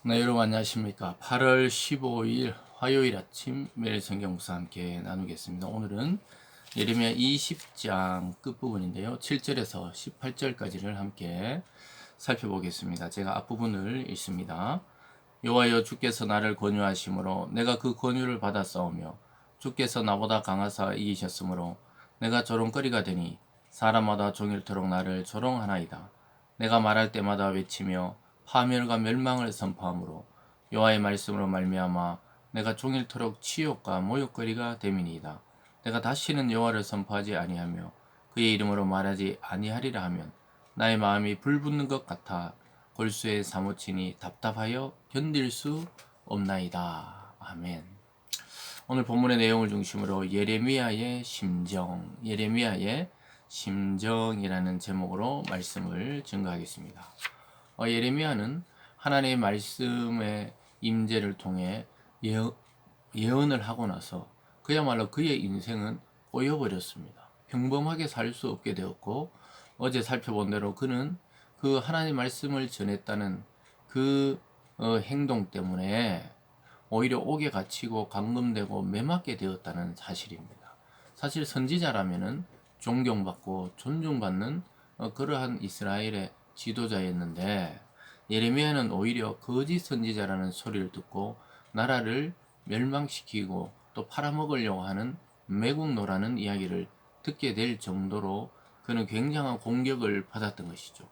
네, 여러분 안녕하십니까. 8월 15일 화요일 아침 매일 성경 묵상 함께 나누겠습니다. 오늘은 예레미야 20장 끝부분인데요. 7절에서 18절까지를 함께 살펴보겠습니다. 제가 앞부분을 읽습니다. 여호와여, 주께서 나를 권유하심으로 내가 그 권유를 받아 싸우며 주께서 나보다 강하사 이기셨으므로 내가 조롱거리가 되니 사람마다 종일토록 나를 조롱하나이다. 내가 말할 때마다 외치며 파멸과 멸망을 선포하므로 여호와의 말씀으로 말미암아 내가 종일토록 치욕과 모욕거리가 됨이니이다. 내가 다시는 여호와를 선포하지 아니하며 그의 이름으로 말하지 아니하리라 하면 나의 마음이 불붙는 것 같아 골수에 사무치니 답답하여 견딜 수 없나이다. 아멘. 오늘 본문의 내용을 중심으로 예레미야의 심정이라는 제목으로 말씀을 증거하겠습니다. 예레미야는 하나님의 말씀의 임재를 통해 예언을 하고 나서 그야말로 그의 인생은 꼬여버렸습니다. 평범하게 살 수 없게 되었고, 어제 살펴본 대로 그는 그 하나님 말씀을 전했다는 그 행동 때문에 오히려 옥에 갇히고 감금되고 매맞게 되었다는 사실입니다. 사실 선지자라면은 존경받고 존중받는 그러한 이스라엘의 지도자였는데, 예레미야는 오히려 거짓 선지자라는 소리를 듣고 나라를 멸망시키고 또 팔아먹으려고 하는 매국노라는 이야기를 듣게 될 정도로 그는 굉장한 공격을 받았던 것이죠.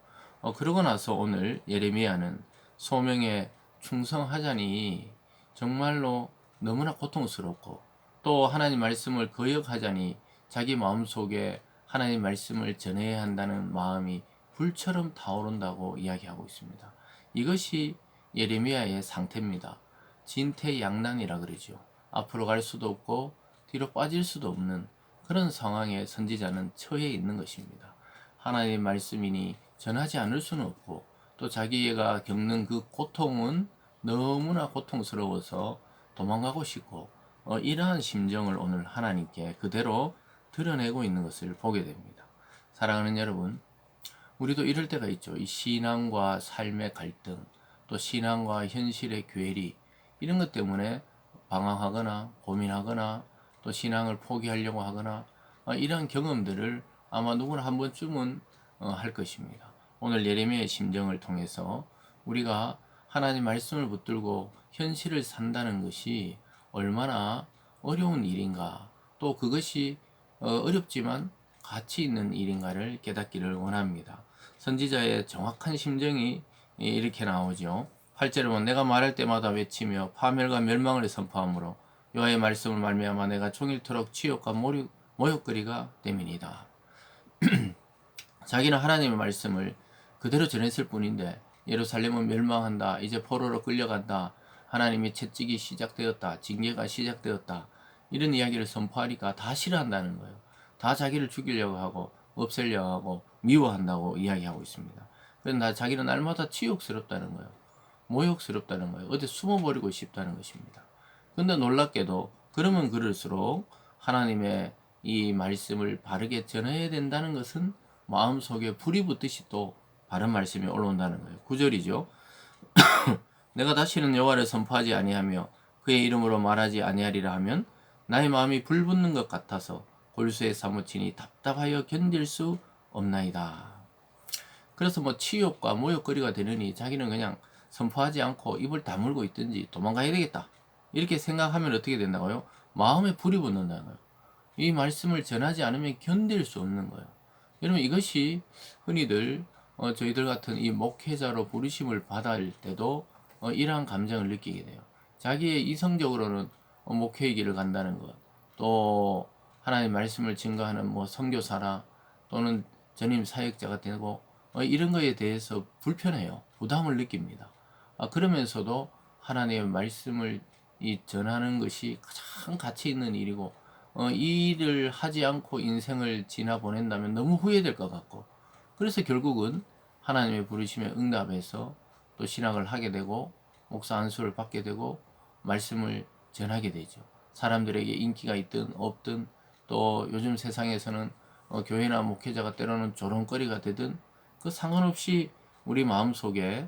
그러고 나서 오늘 예레미야는 소명에 충성하자니 정말로 너무나 고통스럽고, 또 하나님 말씀을 거역하자니 자기 마음속에 하나님 말씀을 전해야 한다는 마음이 불처럼 타오른다고 이야기하고 있습니다. 이것이 예레미야의 상태입니다. 진퇴양난이라 그러죠. 앞으로 갈 수도 없고 뒤로 빠질 수도 없는 그런 상황에 선지자는 처해 있는 것입니다. 하나님의 말씀이니 전하지 않을 수는 없고, 또 자기가 겪는 그 고통은 너무나 고통스러워서 도망가고 싶고, 이러한 심정을 오늘 하나님께 그대로 드러내고 있는 것을 보게 됩니다. 사랑하는 여러분, 우리도 이럴 때가 있죠. 이 신앙과 삶의 갈등, 또 신앙과 현실의 괴리, 이런 것 때문에 방황하거나 고민하거나 또 신앙을 포기하려고 하거나 이런 경험들을 아마 누구나 한 번쯤은 할 것입니다. 오늘 예레미야의 심정을 통해서 우리가 하나님 말씀을 붙들고 현실을 산다는 것이 얼마나 어려운 일인가, 또 그것이 어렵지만 가치 있는 일인가를 깨닫기를 원합니다. 선지자의 정확한 심정이 이렇게 나오죠. 8절에 보면 내가 말할 때마다 외치며 파멸과 멸망을 선포하므로 여호와의 말씀을 말미암아 내가 종일토록 치욕과 모욕거리가 됨이니이다. 자기는 하나님의 말씀을 그대로 전했을 뿐인데 예루살렘은 멸망한다, 이제 포로로 끌려간다, 하나님의 채찍이 시작되었다, 징계가 시작되었다, 이런 이야기를 선포하니까 다 싫어한다는 거예요. 다 자기를 죽이려고 하고 없애려고 하고 미워한다고 이야기하고 있습니다. 그런데 자기는 날마다 치욕스럽다는 거예요. 모욕스럽다는 거예요. 어디 숨어버리고 싶다는 것입니다. 근데 놀랍게도 그러면 그럴수록 하나님의 이 말씀을 바르게 전해야 된다는 것은 마음속에 불이 붙듯이 또 바른 말씀이 올라온다는 거예요. 9절이죠. 내가 다시는 여호와를 선포하지 아니하며 그의 이름으로 말하지 아니하리라 하면 나의 마음이 불붙는 것 같아서 골수에 사무치니 답답하여 견딜 수 없나이다. 그래서 뭐 치욕과 모욕거리가 되느니 자기는 그냥 선포하지 않고 입을 다물고 있든지 도망가야 되겠다, 이렇게 생각하면 어떻게 된다고요? 마음에 불이 붙는다는 거예요. 이 말씀을 전하지 않으면 견딜 수 없는 거예요. 여러분, 이것이 흔히들 저희들 같은 이 목회자로 부르심을 받을 때도 이러한 감정을 느끼게 돼요. 자기의 이성적으로는 목회의 길을 간다는 것, 또 하나님 말씀을 증거하는 뭐 선교사라 또는 전임 사역자가 되고 이런 거에 대해서 불편해요. 부담을 느낍니다. 그러면서도 하나님의 말씀을 전하는 것이 가장 가치 있는 일이고, 이 일을 하지 않고 인생을 지나 보낸다면 너무 후회될 것 같고, 그래서 결국은 하나님의 부르심에 응답해서 또 신학을 하게 되고 목사 안수를 받게 되고 말씀을 전하게 되죠. 사람들에게 인기가 있든 없든, 또 요즘 세상에서는 교회나 목회자가 때로는 조롱거리가 되든 그 상관없이 우리 마음속에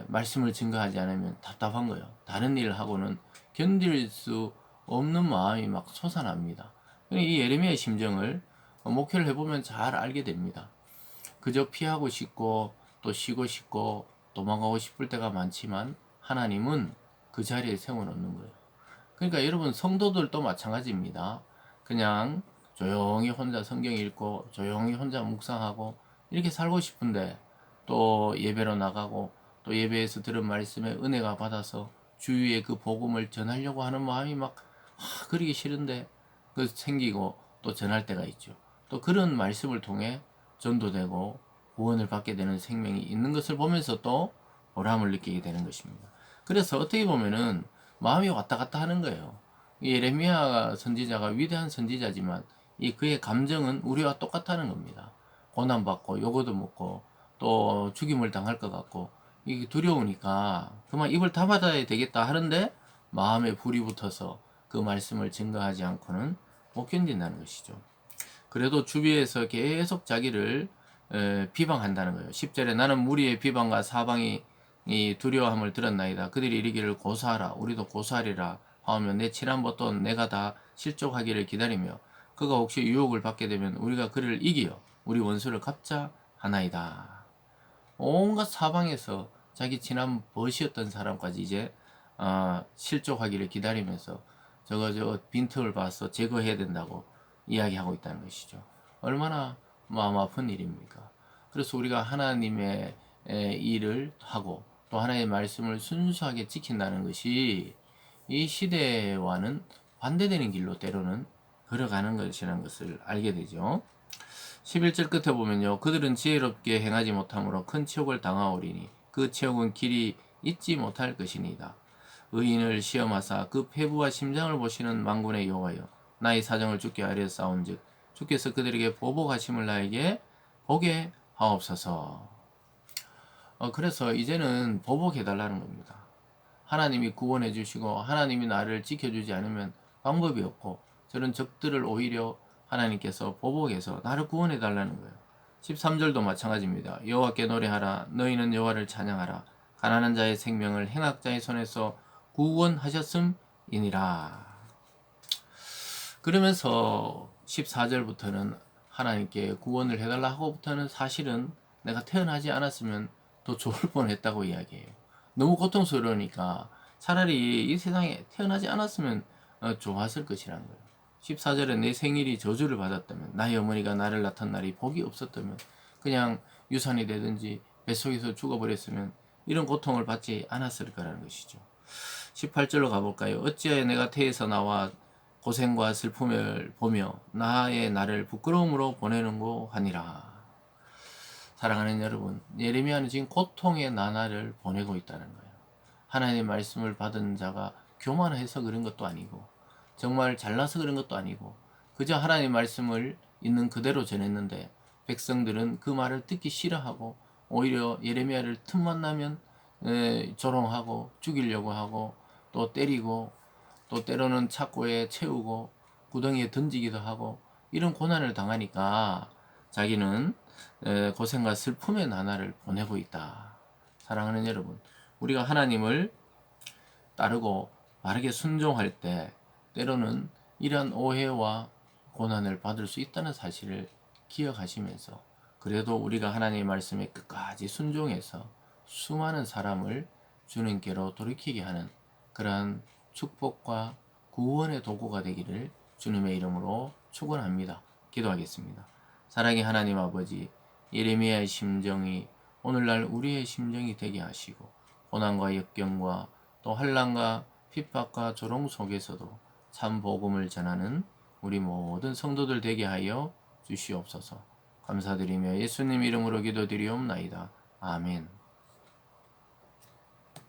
말씀을 증거하지 않으면 답답한 거예요. 다른 일을 하고는 견딜 수 없는 마음이 막 솟아납니다. 이 예레미야의 심정을 목회를 해보면 잘 알게 됩니다. 그저 피하고 싶고 또 쉬고 싶고 도망가고 싶을 때가 많지만 하나님은 그 자리에 세워놓는 거예요. 그러니까 여러분 성도들도 마찬가지입니다. 그냥 조용히 혼자 성경 읽고 조용히 혼자 묵상하고 이렇게 살고 싶은데 또 예배로 나가고 또 예배에서 들은 말씀에 은혜가 받아서 주위에 그 복음을 전하려고 하는 마음이 막 그러기 싫은데 그 생기고 또 전할 때가 있죠. 또 그런 말씀을 통해 전도되고 구원을 받게 되는 생명이 있는 것을 보면서 또 보람을 느끼게 되는 것입니다. 그래서 어떻게 보면은 마음이 왔다 갔다 하는 거예요. 이 예레미야 선지자가 위대한 선지자지만 이 그의 감정은 우리와 똑같다는 겁니다. 고난받고 요거도 먹고 또 죽임을 당할 것 같고 이게 두려우니까 그만 입을 다받아야 되겠다 하는데 마음에 불이 붙어서 그 말씀을 증거하지 않고는 못 견딘다는 것이죠. 그래도 주위에서 계속 자기를 비방한다는 거예요. 10절에 나는 무리의 비방과 사방이 이 두려움을 들었나이다. 그들이 이르기를 고사하라. 우리도 고사하리라. 하며 내 친한 벗도 내가 다 실족하기를 기다리며 그가 혹시 유혹을 받게 되면 우리가 그를 이기어 우리 원수를 갚자 하나이다. 온갖 사방에서 자기 친한 벗이었던 사람까지 이제 실족하기를 기다리면서 저거 빈틈을 봐서 제거해야 된다고 이야기하고 있다는 것이죠. 얼마나 마음 아픈 일입니까? 그래서 우리가 하나님의 일을 하고 또 하나님의 말씀을 순수하게 지킨다는 것이 이 시대와는 반대되는 길로 때로는 걸어가는 것이라는 것을 알게 되죠. 11절 끝에 보면요. 그들은 지혜롭게 행하지 못함으로 큰 치욕을 당하오리니 그 치욕은 길이 잊지 못할 것이니이다. 의인을 시험하사 그 폐부와 심장을 보시는 만군의 여호와여 나의 사정을 주께 아뢰었사온즉 주께서 그들에게 보복하심을 나에게 보게 하옵소서. 그래서 이제는 보복해달라는 겁니다. 하나님이 구원해 주시고 하나님이 나를 지켜주지 않으면 방법이 없고 저런 적들을 오히려 하나님께서 보복해서 나를 구원해 달라는 거예요. 13절도 마찬가지입니다. 여호와께 노래하라. 너희는 여호와를 찬양하라. 가난한 자의 생명을 행악자의 손에서 구원하셨음이니라. 그러면서 14절부터는 하나님께 구원을 해달라 하고부터는 사실은 내가 태어나지 않았으면 더 좋을 뻔했다고 이야기해요. 너무 고통스러우니까 차라리 이 세상에 태어나지 않았으면 좋았을 것이라는 거예요. 14절에 내 생일이 저주를 받았다면 나의 어머니가 나를 낳던 날이 복이 없었다면 그냥 유산이 되든지 뱃속에서 죽어버렸으면 이런 고통을 받지 않았을 거라는 것이죠. 18절로 가볼까요? 어찌하여 내가 태에서 나와 고생과 슬픔을 보며 나의 나를 부끄러움으로 보내는고 하니라. 사랑하는 여러분, 예레미야는 지금 고통의 나날을 보내고 있다는 거예요. 하나님의 말씀을 받은 자가 교만해서 그런 것도 아니고 정말 잘나서 그런 것도 아니고 그저 하나님의 말씀을 있는 그대로 전했는데 백성들은 그 말을 듣기 싫어하고 오히려 예레미야를 틈만 나면 조롱하고 죽이려고 하고 또 때리고 또 때로는 착고에 채우고 구덩이에 던지기도 하고 이런 고난을 당하니까 자기는 고생과 슬픔의 나날을 보내고 있다. 사랑하는 여러분, 우리가 하나님을 따르고 바르게 순종할 때 때로는 이러한 오해와 고난을 받을 수 있다는 사실을 기억하시면서 그래도 우리가 하나님의 말씀에 끝까지 순종해서 수많은 사람을 주님께로 돌이키게 하는 그러한 축복과 구원의 도구가 되기를 주님의 이름으로 축원합니다. 기도하겠습니다. 사랑의 하나님 아버지, 예레미야의 심정이 오늘날 우리의 심정이 되게 하시고 고난과 역경과 또 환난과 핍박과 조롱 속에서도 참 복음을 전하는 우리 모든 성도들 되게 하여 주시옵소서. 감사드리며 예수님 이름으로 기도드리옵나이다. 아멘.